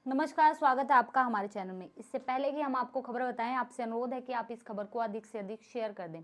नमस्कार, स्वागत है आपका हमारे चैनल में। इससे पहले कि हम आपको खबर बताएं, आपसे अनुरोध है कि आप इस खबर को अधिक से अधिक शेयर कर दें।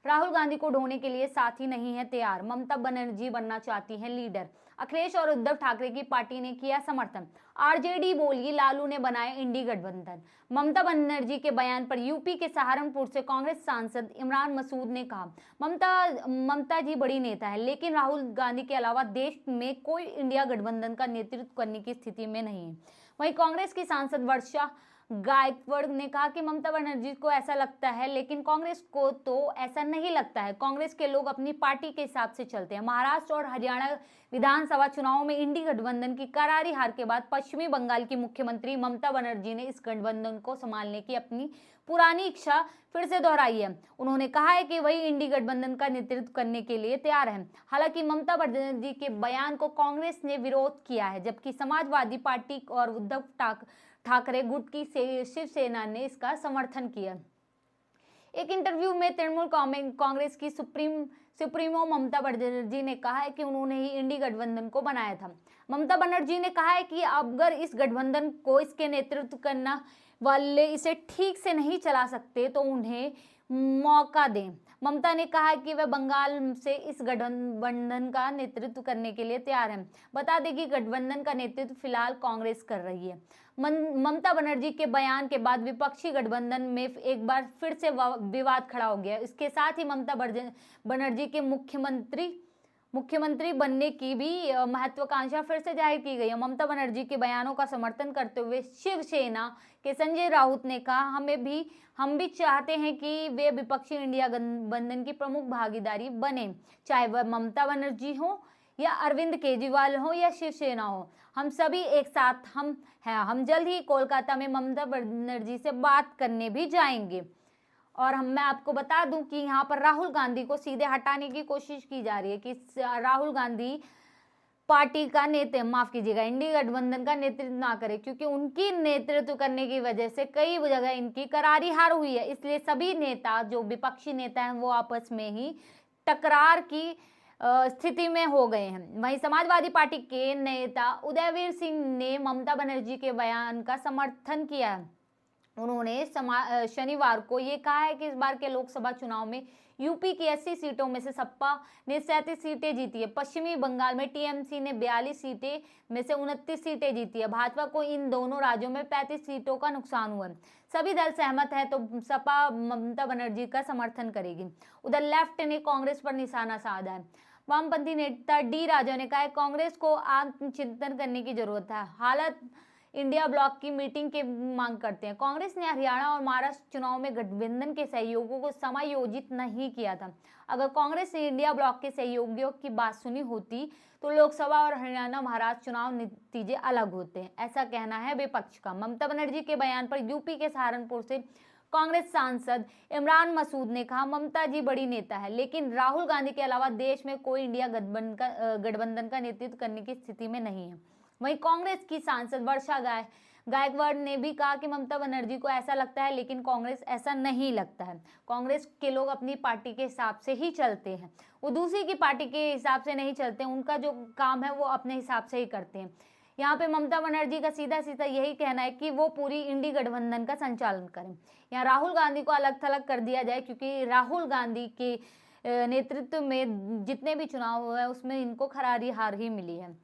राहुल गांधी को ढोने के लिए साथी नहीं है तैयार, ममता बनर्जी बनना चाहती हैं लीडर। अखिलेश और उद्धव ठाकरे की पार्टी ने किया समर्थन। आरजेडी बोली लालू ने बनाए इंडी गठबंधन। ममता बनर्जी के बयान पर यूपी के सहारनपुर से कांग्रेस सांसद इमरान मसूद ने कहा, ममता जी बड़ी नेता है, लेकिन राहुल गांधी के अलावा देश में कोई इंडिया गठबंधन का नेतृत्व करने की स्थिति में नहीं है। वहीं कांग्रेस की सांसद वर्षा गायकवाड़ ने कहा कि ममता बनर्जी को ऐसा लगता है, लेकिन कांग्रेस को तो ऐसा नहीं लगता है। कांग्रेस के लोग अपनी पार्टी के हिसाब से चलते हैं। महाराष्ट्र और हरियाणा विधानसभा चुनावों में इंडी गठबंधन की करारी हार के बाद पश्चिमी बंगाल की मुख्यमंत्री ममता बनर्जी ने इस गठबंधन को संभालने की अपनी पुरानी इच्छा फिर से दोहराई है। उन्होंने कहा है कि वही इंडी गठबंधन का नेतृत्व करने के लिए तैयार है। हालांकि ममता बनर्जी के बयान को कांग्रेस ने विरोध किया है, जबकि समाजवादी पार्टी और उद्धव ठाकरे गुट की शिवसेना ने इसका समर्थन किया। एक इंटरव्यू में तृणमूल कांग्रेस की सुप्रीमो ममता बनर्जी ने कहा है कि उन्होंने ही इंडी गठबंधन को बनाया था। ममता बनर्जी ने कहा है कि अगर इस गठबंधन को इसके नेतृत्व करना वाले इसे ठीक से नहीं चला सकते तो उन्हें मौका दें। ममता ने कहा कि वह बंगाल से इस गठबंधन का नेतृत्व करने के लिए तैयार हैं। बता दें कि गठबंधन का नेतृत्व फिलहाल कांग्रेस कर रही है। ममता बनर्जी के बयान के बाद विपक्षी गठबंधन में एक बार फिर से विवाद खड़ा हो गया। इसके साथ ही ममता बनर्जी के मुख्यमंत्री बनने की भी महत्वाकांक्षा फिर से जाहिर की गई है। ममता बनर्जी के बयानों का समर्थन करते हुए शिवसेना के संजय राउत ने कहा, हम भी चाहते हैं कि वे विपक्षी इंडिया गठबंधन की प्रमुख भागीदारी बने, चाहे वह ममता बनर्जी हो या अरविंद केजरीवाल हो या शिवसेना हो। हम सभी एक साथ हम जल्द ही कोलकाता में ममता बनर्जी से बात करने भी जाएंगे। और मैं आपको बता दूं कि यहाँ पर राहुल गांधी को सीधे हटाने की कोशिश की जा रही है कि राहुल गांधी पार्टी का माफ कीजिएगा, इंडी गठबंधन का नेतृत्व ना करे, क्योंकि उनकी नेतृत्व करने की वजह से कई जगह इनकी करारी हार हुई है। इसलिए सभी नेता जो विपक्षी नेता हैं वो आपस में ही टकरार की स्थिति में हो गए हैं। वहीं समाजवादी पार्टी के नेता उदयवीर सिंह ने ममता बनर्जी के बयान का समर्थन किया है। उन्होंने शनिवार को ये कहा है कि इस बार के लोकसभा चुनाव में यूपी की 80 सीटों में से सपा ने 37 सीटें जीती है। पश्चिमी बंगाल में टीएमसी ने 42 सीटें में से 29 सीटें जीती है। भाजपा को इन दोनों राज्यों में 35 सीटों का नुकसान हुआ है। सभी दल सहमत है तो सपा ममता बनर्जी का समर्थन करेगी। उधर लेफ्ट ने कांग्रेस पर निशाना साधा है। वामपंथी नेता डी राजा ने कहा है, कांग्रेस को आत्मचिंतन करने की जरूरत है। हालत इंडिया ब्लॉक की मीटिंग की मांग करते हैं। कांग्रेस ने हरियाणा और महाराष्ट्र चुनाव में गठबंधन के सहयोगियों को समायोजित नहीं किया था। अगर कांग्रेस ने इंडिया ब्लॉक के सहयोगियों की बात सुनी होती तो लोकसभा और हरियाणा महाराष्ट्र चुनाव नतीजे अलग होते हैं, ऐसा कहना है विपक्ष का। ममता बनर्जी के बयान पर यूपी के सहारनपुर से कांग्रेस सांसद इमरान मसूद ने कहा, ममता जी बड़ी नेता है, लेकिन राहुल गांधी के अलावा देश में कोई इंडिया गठबंधन का नेतृत्व करने की स्थिति में नहीं है। वहीं कांग्रेस की सांसद वर्षा गायकवाड़ ने भी कहा कि ममता बनर्जी को ऐसा लगता है, लेकिन कांग्रेस ऐसा नहीं लगता है। कांग्रेस के लोग अपनी पार्टी के हिसाब से ही चलते हैं, वो दूसरी की पार्टी के हिसाब से नहीं चलते। उनका जो काम है वो अपने हिसाब से ही करते हैं। यहाँ पे ममता बनर्जी का सीधा सीधा यही कहना है कि वो पूरी इंडी गठबंधन का संचालन करें। यहाँ राहुल गांधी को अलग थलग कर दिया जाए, क्योंकि राहुल गांधी के नेतृत्व में जितने भी चुनाव हुए हैं उसमें इनको खरारी हार ही मिली है।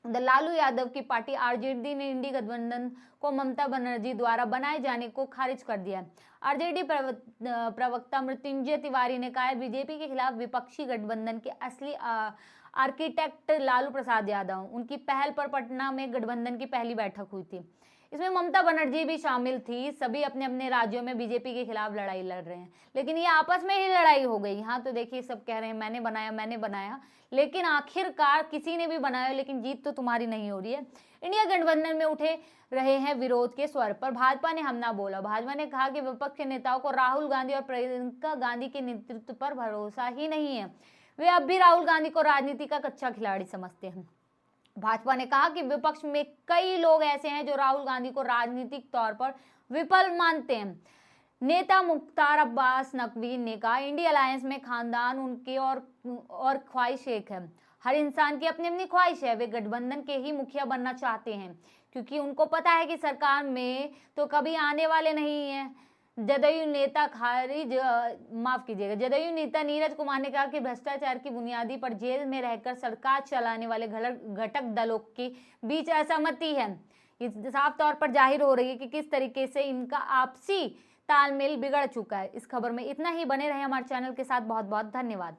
लालू यादव की पार्टी आरजेडी ने इंडी गठबंधन को ममता बनर्जी द्वारा बनाए जाने को खारिज कर दिया है। आरजेडी प्रवक्ता मृत्युंजय तिवारी ने कहा है, बीजेपी के खिलाफ विपक्षी गठबंधन के असली आर्किटेक्ट लालू प्रसाद यादव, उनकी पहल पर पटना में गठबंधन की पहली बैठक हुई थी। इसमें ममता बनर्जी भी शामिल थी। सभी अपने अपने राज्यों में बीजेपी के खिलाफ लड़ाई लड़ रहे हैं, लेकिन ये आपस में ही लड़ाई हो गई। यहाँ तो देखिए सब कह रहे हैं मैंने बनाया, लेकिन आखिरकार किसी ने भी बनाया, लेकिन जीत तो तुम्हारी नहीं हो रही है। इंडिया गठबंधन में उठे रहे हैं विरोध के स्वर पर भाजपा ने हमला बोला। भाजपा ने कहा कि विपक्ष के नेताओं को राहुल गांधी और प्रियंका गांधी के नेतृत्व पर भरोसा ही नहीं है। वे अब भी राहुल गांधी को राजनीति का कच्चा खिलाड़ी समझते हैं। भाजपा ने कहा कि विपक्ष में कई लोग ऐसे हैं जो राहुल गांधी को राजनीतिक तौर पर विफल मानते हैं। नेता मुख्तार अब्बास नकवी ने कहा, इंडिया अलायंस में खानदान उनके और ख्वाहिश एक है। हर इंसान की अपनी अपनी ख्वाहिश है। वे गठबंधन के ही मुखिया बनना चाहते हैं, क्योंकि उनको पता है कि सरकार में तो कभी आने वाले नहीं हैं। जदयू नेता जदयू नेता नीरज कुमार ने कहा कि भ्रष्टाचार की बुनियादी पर जेल में रहकर सरकार चलाने वाले घटक दलों के बीच असहमति है। ये साफ तौर पर जाहिर हो रही है कि किस तरीके से इनका आपसी तालमेल बिगड़ चुका है। इस खबर में इतना ही, बने रहे हमारे चैनल के साथ। बहुत बहुत धन्यवाद।